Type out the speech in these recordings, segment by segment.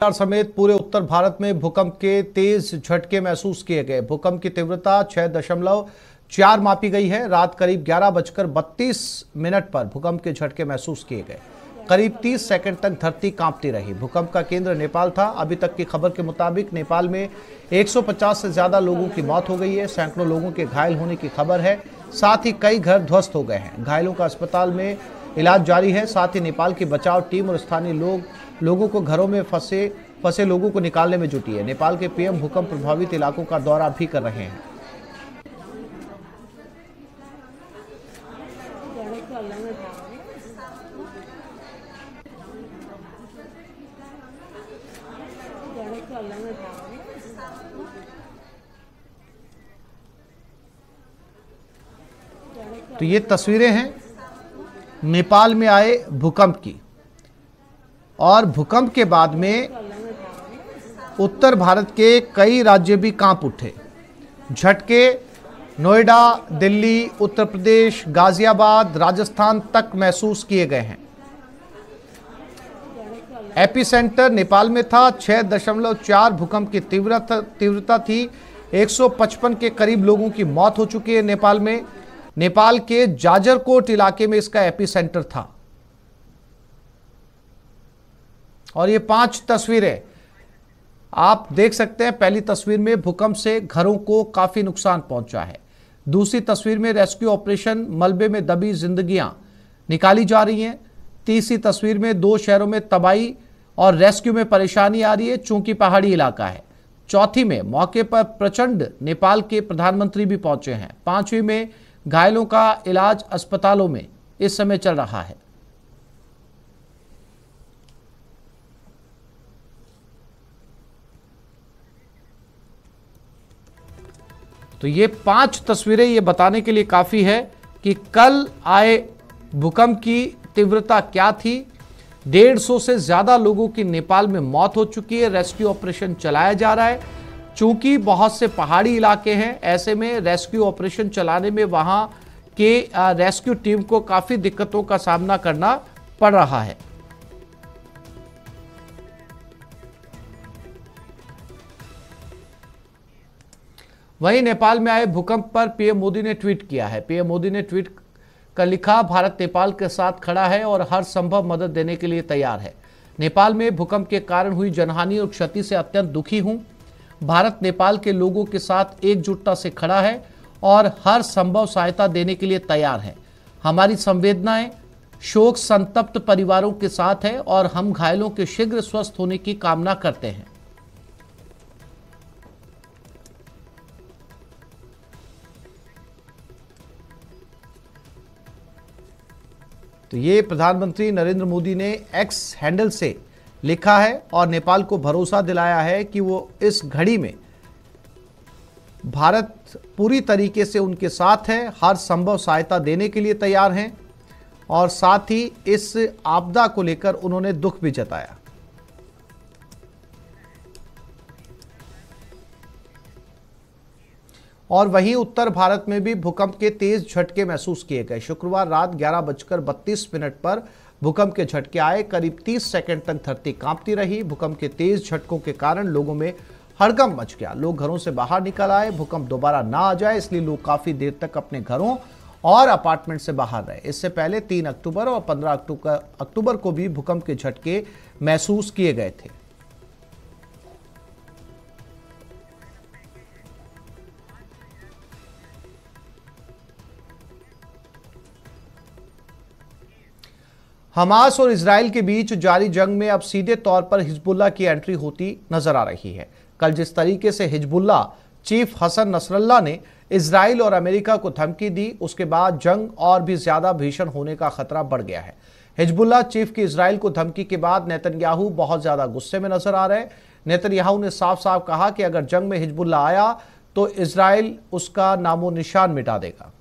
बिहार समेत पूरे उत्तर भारत में भूकंप के तेज झटके महसूस किए गए। भूकंप की तीव्रता 6.4 मापी गई है। रात करीब 11:32 पर भूकंप के झटके महसूस किए गए। करीब 30 सेकंड तक धरती कांपती रही। भूकंप का केंद्र नेपाल था। अभी तक की खबर के मुताबिक नेपाल में 150 से ज्यादा लोगों की मौत हो गई है। सैकड़ों लोगों के घायल होने की खबर है। साथ ही कई घर ध्वस्त हो गए हैं। घायलों का अस्पताल में इलाज जारी है। साथ ही नेपाल की बचाव टीम और स्थानीय लोगों को घरों में फंसे लोगों को निकालने में जुटी है। नेपाल के पीएम भूकंप प्रभावित इलाकों का दौरा भी कर रहे हैं। तो ये तस्वीरें हैं नेपाल में आए भूकंप की, और भूकंप के बाद में उत्तर भारत के कई राज्य भी कांप उठे। झटके नोएडा, दिल्ली, उत्तर प्रदेश, गाजियाबाद, राजस्थान तक महसूस किए गए हैं। एपिसेंटर नेपाल में था। 6.4 भूकंप की तीव्रता थी। 155 के करीब लोगों की मौत हो चुकी है नेपाल में। नेपाल के जाजरकोट इलाके में इसका एपिसेंटर था। और ये 5 तस्वीरें आप देख सकते हैं। पहली तस्वीर में भूकंप से घरों को काफी नुकसान पहुंचा है। दूसरी तस्वीर में रेस्क्यू ऑपरेशन, मलबे में दबी जिंदगियां निकाली जा रही हैं। तीसरी तस्वीर में 2 शहरों में तबाही और रेस्क्यू में परेशानी आ रही है, चूंकि पहाड़ी इलाका है। चौथी में मौके पर प्रचंड नेपाल के प्रधानमंत्री भी पहुंचे हैं। 5वीं में घायलों का इलाज अस्पतालों में इस समय चल रहा है। तो ये 5 तस्वीरें ये बताने के लिए काफी है कि कल आए भूकंप की तीव्रता क्या थी। 150 से ज्यादा लोगों की नेपाल में मौत हो चुकी है। रेस्क्यू ऑपरेशन चलाया जा रहा है। चूंकि बहुत से पहाड़ी इलाके हैं, ऐसे में रेस्क्यू ऑपरेशन चलाने में वहां के रेस्क्यू टीम को काफी दिक्कतों का सामना करना पड़ रहा है। वहीं नेपाल में आए भूकंप पर पीएम मोदी ने ट्वीट किया है। पीएम मोदी ने ट्वीट कर लिखा, भारत नेपाल के साथ खड़ा है और हर संभव मदद देने के लिए तैयार है। नेपाल में भूकंप के कारण हुई जनहानि और क्षति से अत्यंत दुखी हूं। भारत नेपाल के लोगों के साथ एकजुटता से खड़ा है और हर संभव सहायता देने के लिए तैयार है। हमारी संवेदनाएं शोक संतप्त परिवारों के साथ है और हम घायलों के शीघ्र स्वस्थ होने की कामना करते हैं। तो ये प्रधानमंत्री नरेंद्र मोदी ने एक्स हैंडल से लिखा है और नेपाल को भरोसा दिलाया है कि वो इस घड़ी में भारत पूरी तरीके से उनके साथ है, हर संभव सहायता देने के लिए तैयार हैं। और साथ ही इस आपदा को लेकर उन्होंने दुख भी जताया। और वहीं उत्तर भारत में भी भूकंप के तेज झटके महसूस किए गए। शुक्रवार रात 11:32 पर भूकंप के झटके आए। करीब 30 सेकंड तक धरती कांपती रही। भूकंप के तेज झटकों के कारण लोगों में हड़कंप मच गया। लोग घरों से बाहर निकल आए। भूकंप दोबारा ना आ जाए इसलिए लोग काफी देर तक अपने घरों और अपार्टमेंट से बाहर रहे। इससे पहले 3 अक्टूबर और 15 अक्टूबर को भी भूकंप के झटके महसूस किए गए थे। हमास और इजराइल के बीच जारी जंग में अब सीधे तौर पर हिजबुल्लाह की एंट्री होती नजर आ रही है। कल जिस तरीके से हिजबुल्लाह चीफ हसन नसरल्लाह ने इजराइल और अमेरिका को धमकी दी, उसके बाद जंग और भी ज्यादा भीषण होने का खतरा बढ़ गया है। हिजबुल्लाह चीफ की इजराइल को धमकी के बाद नेतन्याहू बहुत ज्यादा गुस्से में नजर आ रहे हैं। नेतन्याहू ने साफ साफ कहा कि अगर जंग में हिजबुल्लाह आया तो इजराइल उसका नामो निशान मिटा देगा।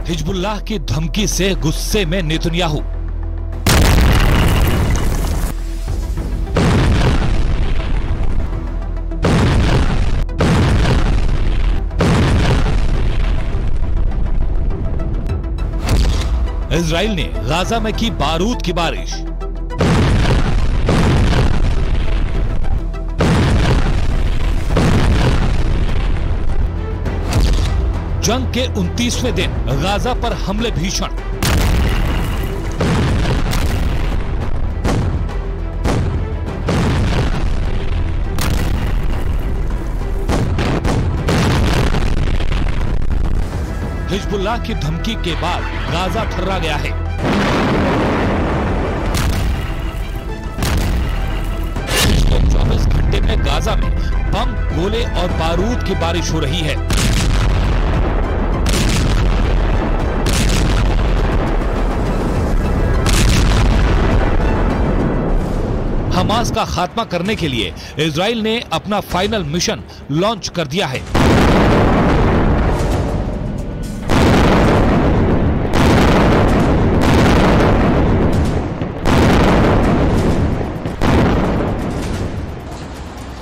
हिजबुल्लाह की धमकी से गुस्से में नेतन्याहू। इजराइल ने गाजा में की बारूद की बारिश। जंग के 29वें दिन गाजा पर हमले भीषण। हिजबुल्लाह की धमकी के बाद गाजा थर्रा गया है। पिछले 24 घंटे में गाजा में बम, गोले और बारूद की बारिश हो रही है। हमास का खात्मा करने के लिए इजराइल ने अपना फाइनल मिशन लॉन्च कर दिया है।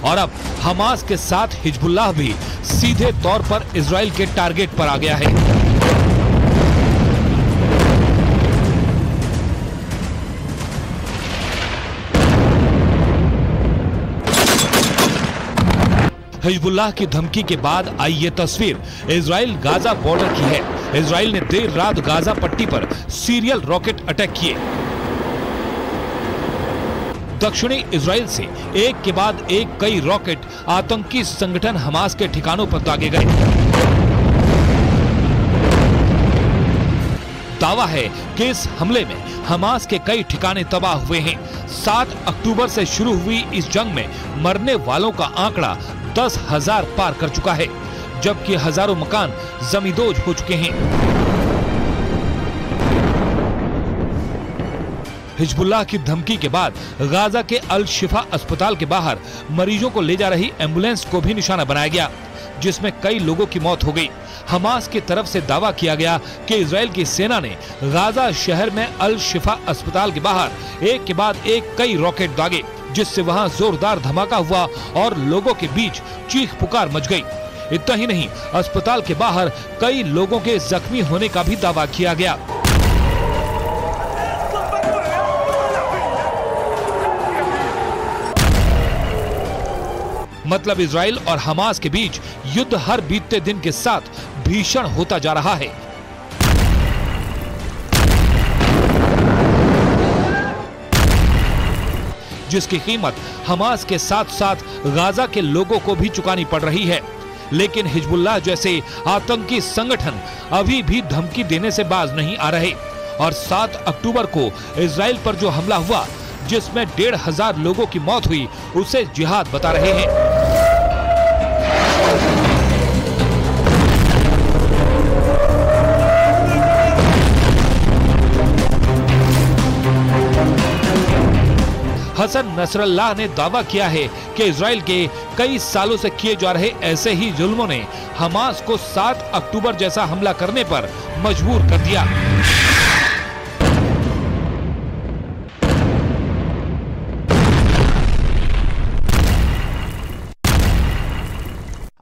और अब हमास के साथ हिजबुल्लाह भी सीधे तौर पर इजराइल के टारगेट पर आ गया है। हिजबुल्लाह की धमकी के बाद आई ये तस्वीर इजराइल गाजा बॉर्डर की है। इजराइल ने देर रात गाजा पट्टी पर सीरियल रॉकेट अटैक किए। दक्षिणी इजराइल से एक के बाद एक कई रॉकेट आतंकी संगठन हमास के ठिकानों पर दागे गए। दावा है कि इस हमले में हमास के कई ठिकाने तबाह हुए हैं। 7 अक्टूबर से शुरू हुई इस जंग में मरने वालों का आंकड़ा 10,000 पार कर चुका है, जबकि हजारों मकान जमींदोज हो चुके हैं। हिजबुल्लाह की धमकी के बाद गाजा के अल शिफा अस्पताल के बाहर मरीजों को ले जा रही एम्बुलेंस को भी निशाना बनाया गया, जिसमें कई लोगों की मौत हो गई। हमास की तरफ से दावा किया गया कि इजराइल की सेना ने गाजा शहर में अल शिफा अस्पताल के बाहर एक के बाद एक कई रॉकेट दागे, जिससे वहां जोरदार धमाका हुआ और लोगों के बीच चीख पुकार मच गई। इतना ही नहीं, अस्पताल के बाहर कई लोगों के जख्मी होने का भी दावा किया गया। मतलब इजराइल और हमास के बीच युद्ध हर बीतते दिन के साथ भीषण होता जा रहा है। जिसकी कीमत हमास के साथ साथ गाजा के लोगों को भी चुकानी पड़ रही है। लेकिन हिजबुल्लाह जैसे आतंकी संगठन अभी भी धमकी देने से बाज नहीं आ रहे और 7 अक्टूबर को इजराइल पर जो हमला हुआ, जिसमें 1,500 लोगों की मौत हुई, उसे जिहाद बता रहे हैं। हसन नसरल्लाह ने दावा किया है कि इजराइल के कई सालों से किए जा रहे ऐसे ही जुल्मों ने हमास को 7 अक्टूबर जैसा हमला करने पर मजबूर कर दिया।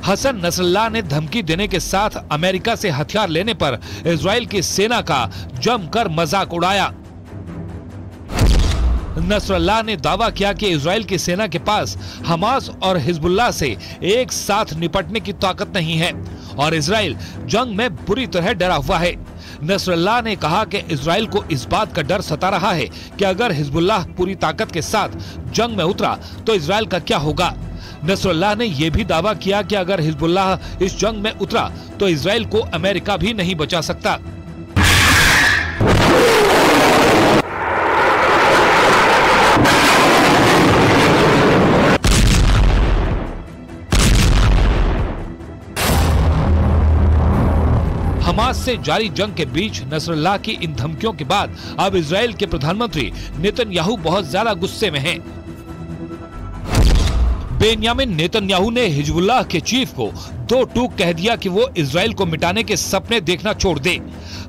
हसन नसरल्लाह ने धमकी देने के साथ अमेरिका से हथियार लेने पर इजराइल की सेना का जमकर मजाक उड़ाया। नसरल्लाह ने दावा किया कि इजराइल की सेना के पास हमास और हिजबुल्लाह से एक साथ निपटने की ताकत नहीं है और इजराइल जंग में बुरी तरह डरा हुआ है। नसरल्लाह ने कहा कि इजराइल को इस बात का डर सता रहा है कि अगर हिजबुल्लाह पूरी ताकत के साथ जंग में उतरा तो इजराइल का क्या होगा। नसरल्लाह ने यह भी दावा किया कि अगर हिजबुल्लाह इस जंग में उतरा तो इजराइल को अमेरिका भी नहीं बचा सकता। हमास से जारी जंग के बीच नसरुल्लाह की इन धमकियों के बाद अब इजराइल के प्रधानमंत्री नेतन्याहू बहुत ज्यादा गुस्से में हैं। बेन्यामिन नेतन्याहू ने हिजबुल्लाह के चीफ को दो टूक कह दिया कि वो इजराइल को मिटाने के सपने देखना छोड़ दे।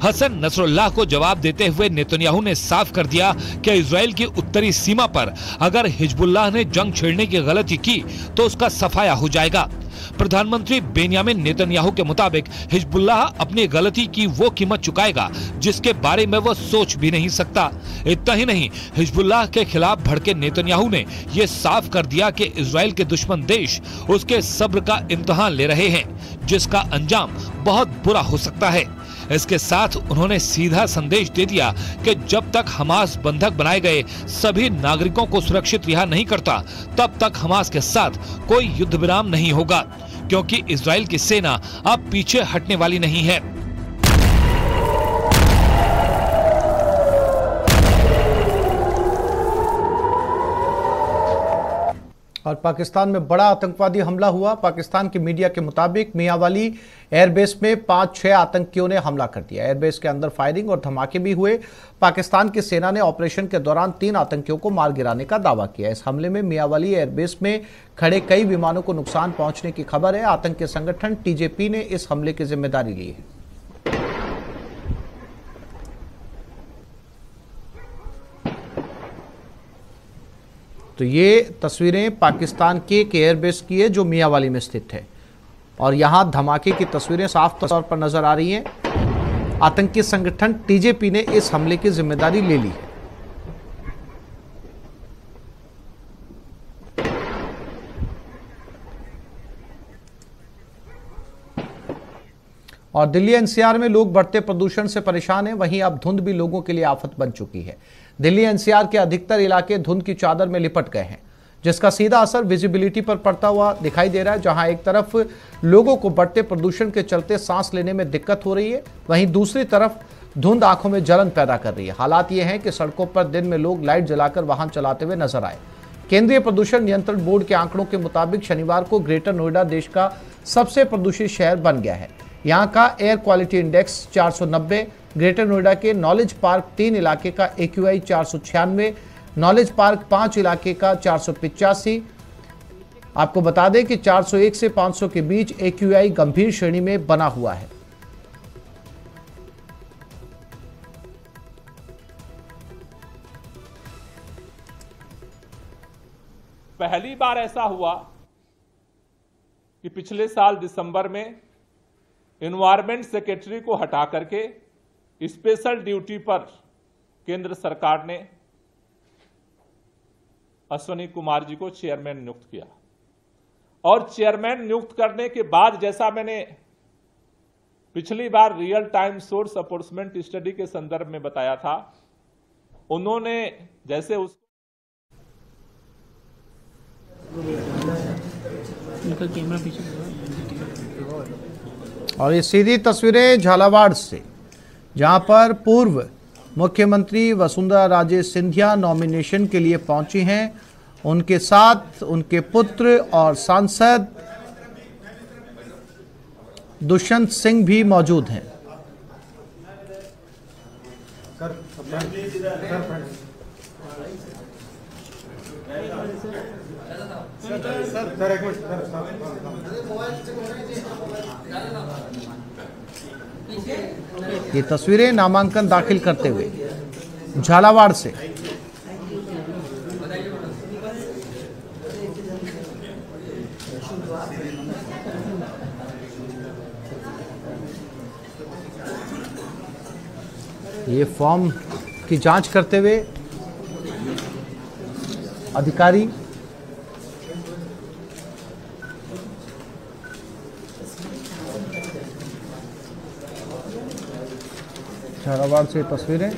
हसन नसरुल्लाह को जवाब देते हुए नेतन्याहू ने साफ कर दिया कि इजराइल की उत्तरी सीमा पर अगर हिजबुल्लाह ने जंग छेड़ने की गलती की तो उसका सफाया हो जाएगा। प्रधानमंत्री बेन्यामिन नेतन्याहू के मुताबिक हिजबुल्लाह अपनी गलती की वो कीमत चुकाएगा जिसके बारे में वो सोच भी नहीं सकता। इतना ही नहीं, हिजबुल्लाह के खिलाफ भड़के नेतन्याहू ने ये साफ कर दिया कि इजराइल के दुश्मन देश उसके सब्र का इम्तिहान ले रहे हैं, जिसका अंजाम बहुत बुरा हो सकता है। इसके साथ उन्होंने सीधा संदेश दे दिया कि जब तक हमास बंधक बनाए गए सभी नागरिकों को सुरक्षित रिहा नहीं करता, तब तक हमास के साथ कोई युद्ध विराम नहीं होगा, क्योंकि इजराइल की सेना अब पीछे हटने वाली नहीं है। और पाकिस्तान में बड़ा आतंकवादी हमला हुआ। पाकिस्तान की मीडिया के मुताबिक मियांवाली एयरबेस में 5-6 आतंकियों ने हमला कर दिया। एयरबेस के अंदर फायरिंग और धमाके भी हुए। पाकिस्तान की सेना ने ऑपरेशन के दौरान 3 आतंकियों को मार गिराने का दावा किया। इस हमले में मियांवाली एयरबेस में खड़े कई विमानों को नुकसान पहुंचने की खबर है। आतंकी संगठन टीजेपी ने इस हमले की जिम्मेदारी ली है। तो ये तस्वीरें पाकिस्तान के एक एयरबेस की है जो मियांवाली में स्थित है, और यहां धमाके की तस्वीरें साफ तौर पर नजर आ रही हैं। आतंकी संगठन टीजेपी ने इस हमले की जिम्मेदारी ले ली है। और दिल्ली एनसीआर में लोग बढ़ते प्रदूषण से परेशान हैं, वहीं अब धुंध भी लोगों के लिए आफत बन चुकी है। दिल्ली एनसीआर के अधिकतर इलाके धुंध की चादर में लिपट गए हैं, जिसका सीधा असर विजिबिलिटी पर पड़ता हुआ दिखाई दे रहा है। जहां एक तरफ लोगों को बढ़ते प्रदूषण के चलते सांस लेने में दिक्कत हो रही है, वहीं दूसरी तरफ धुंध आंखों में जलन पैदा कर रही है। हालात ये हैं कि सड़कों पर दिन में लोग लाइट जलाकर वाहन चलाते हुए नजर आए। केंद्रीय प्रदूषण नियंत्रण बोर्ड के आंकड़ों के मुताबिक शनिवार को ग्रेटर नोएडा देश का सबसे प्रदूषित शहर बन गया है। यहाँ का air quality index 490, greater Noida के नॉलेज पार्क 3 इलाके का AQI 496, नॉलेज पार्क 5 इलाके का 485। आपको बता दें कि 401 से 500 के बीच AQI गंभीर श्रेणी में बना हुआ है। पहली बार ऐसा हुआ कि पिछले साल दिसंबर में एनवायरमेंट सेक्रेटरी को हटा करके स्पेशल ड्यूटी पर केंद्र सरकार ने अश्विनी कुमार जी को चेयरमैन नियुक्त किया। और चेयरमैन नियुक्त करने के बाद, जैसा मैंने पिछली बार रियल टाइम सोर्स अपोर्समेंट स्टडी के संदर्भ में बताया था, उन्होंने जैसे उसको और ये सीधी तस्वीरें झालावाड़ से, जहां पर पूर्व मुख्यमंत्री वसुंधरा राजे सिंधिया नॉमिनेशन के लिए पहुंची हैं। उनके साथ उनके पुत्र और सांसद दुष्यंत सिंह भी मौजूद हैं। ये तस्वीरें नामांकन दाखिल करते हुए झालावाड़ से। ये फॉर्म की जांच करते हुए अधिकारी झालावाड़ से तस्वीरें।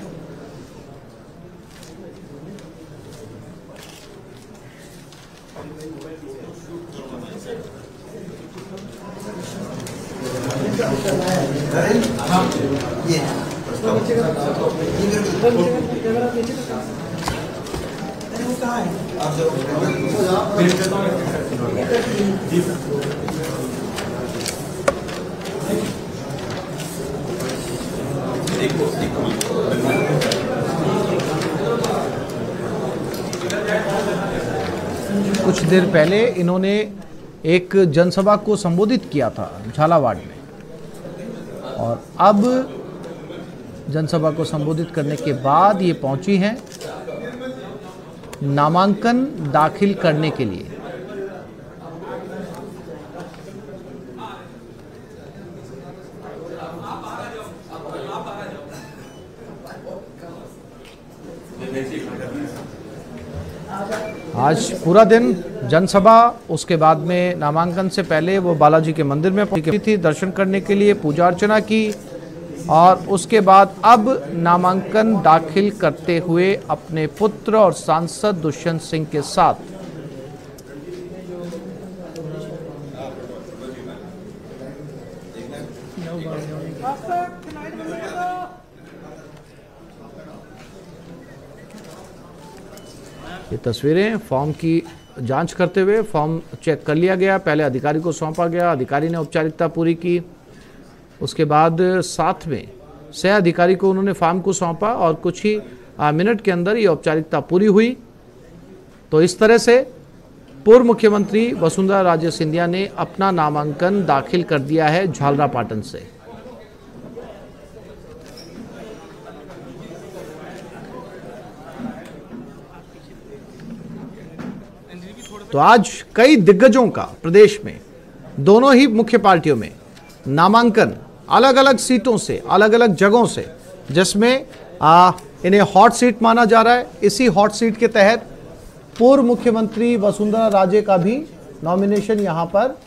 कुछ देर पहले इन्होंने एक जनसभा को संबोधित किया था झालावाड़ में, और अब जनसभा को संबोधित करने के बाद ये पहुंची हैं नामांकन दाखिल करने के लिए। आज पूरा दिन जनसभा, उसके बाद में नामांकन से पहले वो बालाजी के मंदिर में पहुंची थी दर्शन करने के लिए, पूजा अर्चना की, और उसके बाद अब नामांकन दाखिल करते हुए अपने पुत्र और सांसद दुष्यंत सिंह के साथ ये तस्वीरें फॉर्म की जांच करते हुए, फॉर्म चेक कर लिया गया, पहले अधिकारी को सौंपा गया, अधिकारी ने औपचारिकता पूरी की, उसके बाद साथ में सह अधिकारी को उन्होंने फॉर्म को सौंपा और कुछ ही मिनट के अंदर ये औपचारिकता पूरी हुई। तो इस तरह से पूर्व मुख्यमंत्री वसुंधरा राजे सिंधिया ने अपना नामांकन दाखिल कर दिया है झालरापाटन से। तो आज कई दिग्गजों का प्रदेश में दोनों ही मुख्य पार्टियों में नामांकन अलग अलग सीटों से, अलग अलग जगहों से, जिसमें इन्हें हॉट सीट माना जा रहा है। इसी हॉट सीट के तहत पूर्व मुख्यमंत्री वसुंधरा राजे का भी नॉमिनेशन यहां पर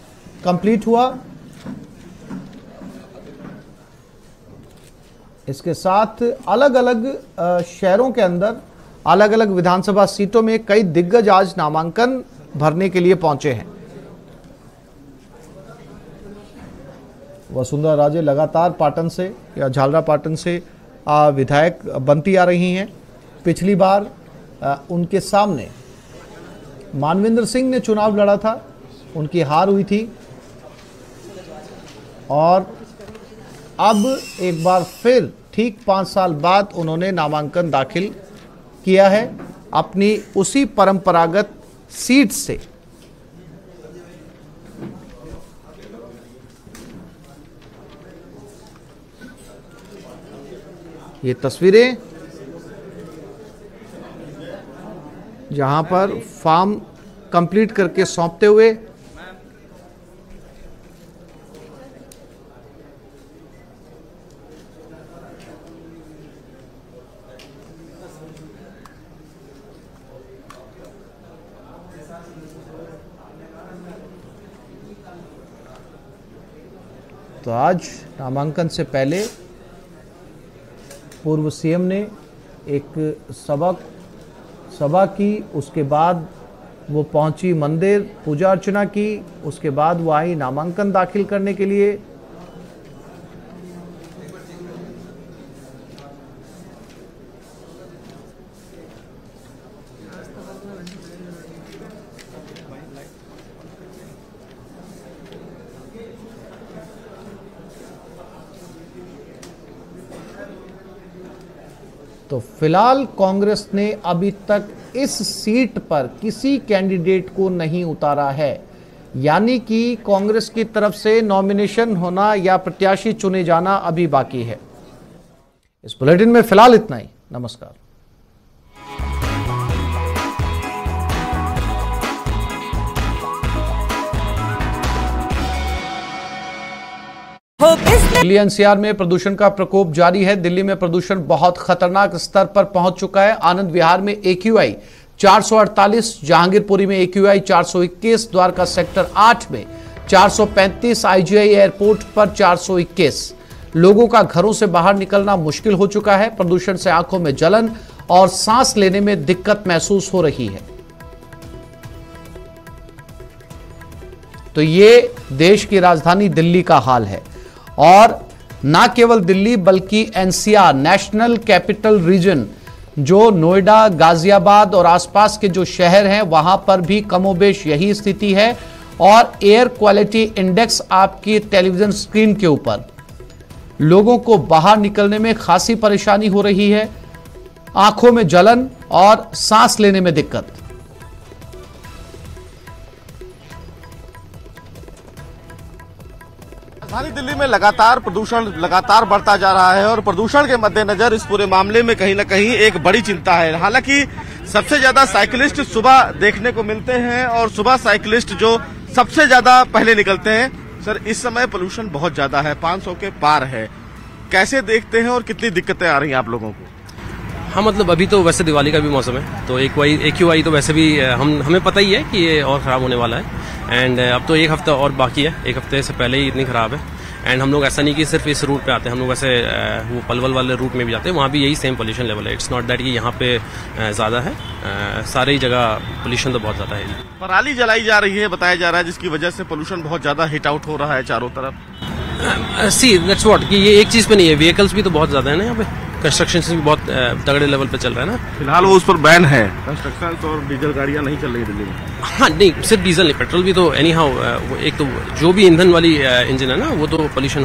कंप्लीट हुआ। इसके साथ अलग अलग शहरों के अंदर अलग अलग विधानसभा सीटों में कई दिग्गज आज नामांकन भरने के लिए पहुंचे हैं। वसुंधरा राजे लगातार पाटन से या झालरापाटन से विधायक बनती आ रही हैं। पिछली बार उनके सामने मानवेंद्र सिंह ने चुनाव लड़ा था, उनकी हार हुई थी, और अब एक बार फिर ठीक 5 साल बाद उन्होंने नामांकन दाखिल किया है अपनी उसी परंपरागत सीट से। ये तस्वीरें जहां पर फॉर्म कंप्लीट करके सौंपते हुए तो आज नामांकन से पहले पूर्व सीएम ने एक सभा की, उसके बाद वो पहुंची मंदिर, पूजा अर्चना की, उसके बाद वो आई नामांकन दाखिल करने के लिए। तो फिलहाल कांग्रेस ने अभी तक इस सीट पर किसी कैंडिडेट को नहीं उतारा है, यानी कि कांग्रेस की तरफ से नॉमिनेशन होना या प्रत्याशी चुने जाना अभी बाकी है। इस बुलेटिन में फिलहाल इतना ही। नमस्कार। दिल्ली एनसीआर में प्रदूषण का प्रकोप जारी है। दिल्ली में प्रदूषण बहुत खतरनाक स्तर पर पहुंच चुका है। आनंद विहार में AQI 448, जहांगीरपुरी में AQI 421, द्वारका सेक्टर 8 में 435, IGI एयरपोर्ट पर 421। लोगों का घरों से बाहर निकलना मुश्किल हो चुका है। प्रदूषण से आंखों में जलन और सांस लेने में दिक्कत महसूस हो रही है। तो ये देश की राजधानी दिल्ली का हाल है, और ना केवल दिल्ली बल्कि एनसीआर, नेशनल कैपिटल रीजन, जो नोएडा, गाजियाबाद और आसपास के जो शहर हैं वहां पर भी कमोबेश यही स्थिति है। और एयर क्वालिटी इंडेक्स आपकी टेलीविजन स्क्रीन के ऊपर लोगों को बाहर निकलने में खासी परेशानी हो रही है, आंखों में जलन और सांस लेने में दिक्कत। राजधानी दिल्ली में लगातार प्रदूषण बढ़ता जा रहा है और प्रदूषण के मद्देनजर इस पूरे मामले में कहीं न कहीं एक बड़ी चिंता है। हालांकि सबसे ज्यादा साइकिलिस्ट सुबह देखने को मिलते हैं और सुबह साइकिलिस्ट जो सबसे ज्यादा पहले निकलते हैं। सर, इस समय पोल्यूशन बहुत ज्यादा है, 500 के पार है, कैसे देखते हैं और कितनी दिक्कतें आ रही हैं आप लोगों को? हाँ, मतलब अभी तो वैसे दिवाली का भी मौसम है, तो AQI तो वैसे भी हमें पता ही है कि ये और ख़राब होने वाला है। एंड अब तो एक हफ्ता और बाकी है, एक हफ्ते से पहले ही इतनी ख़राब है। एंड हम लोग ऐसा नहीं कि सिर्फ इस रूट पे आते हैं, हम लोग वैसे वो पलवल वाले रूट में भी जाते हैं, वहाँ भी यही सेम पोल्यूशन लेवल है। इट्स नॉट दैट कि यहाँ पे ज़्यादा है, सारी ही जगह पोल्यूशन तो बहुत ज़्यादा है। पराली जलाई जा रही है बताया जा रहा है, जिसकी वजह से पोल्यूशन बहुत ज़्यादा हिट आउट हो रहा है चारों तरफ। सी दैट्स व्हाट कि ये एक चीज़ पे नहीं है, व्हीकल्स भी तो बहुत ज़्यादा है ना यहाँ पे, कंस्ट्रक्शन भी बहुत तगड़े लेवल पे चल रहा है ना। फिलहाल वो उस पर बैन है, कंस्ट्रक्शन और डीजल गाड़ियां नहीं चल रही दिल्ली में। हाँ नहीं, सिर्फ डीजल नहीं, पेट्रोल भी तो एनी हाउ, एक तो जो भी ईंधन वाली इंजन है ना वो तो पोल्यूशन